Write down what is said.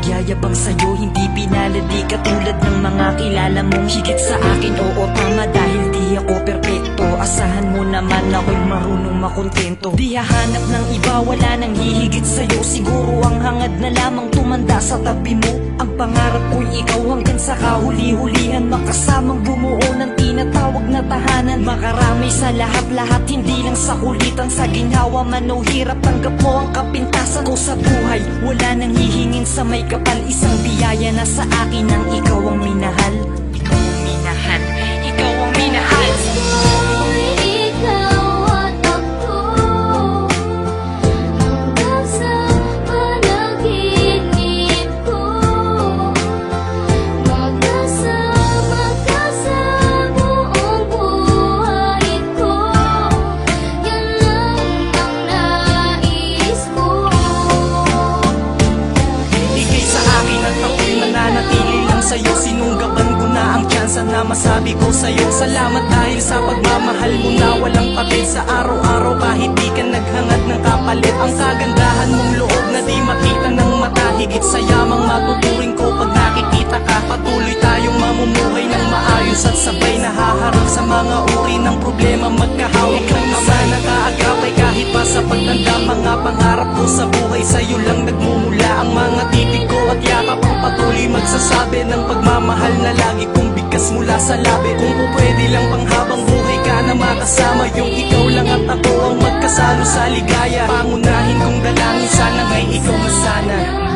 nagyayabang sa'yo, hindi pinalad, di katulad ng mga kilala mong higit sa akin. Oo, tama, dahil di ako perpekto. Asahan mo naman ako'y marunong makontento. Di hahanap ng iba, wala nang hihigit sa'yo. Siguro ang hangad na lamang tumanda sa tabi mo. Ang pangarap ko'y ikaw hanggang sa kahuli-hulihan, makasamang bumuo ng tinatawag na tahanan. Makaramay sa lahat-lahat, hindi lang sa kulitan. Sa ginhawa man o hirap, tanggap mo ang kapintasan ko sa buhay. Wala nang hihingin sa may kapal, isang biyaya na sa akin ang ikaw ang minahal. Ikaw ang minahal, ikaw ang minahal. Sa'yo, sinunggaban ko na ang tsansa na masabi ko sa'yo. Salamat dahil sa pagmamahal mo na walang patid. Sa araw-araw kahit di ka naghangad ng kapalit. Ang kagandahan mong loob na di makita ng mata. Higit sa yamang matuturing ko pag nakikita ka. Patuloy tayong mamumuhay ng maayos at sabay nahaharap sa mga uri ng problema. Magkahawak ng ama na kaagapay kahit pa sa pagtanda. Mga pangarap ko sa buhay sa'yo lang nagmumula. Ang mga titig ko at yakap ang patuloy magsasabi ng pagmamahal na lagi kong bigkas mula sa labi. Kung pwede lang panghabang buhay ka na makasama, yung ikaw lang at ako ang magkasalo sa ligaya. Pangunahin kong dalangin, sana nga'y ikaw masana.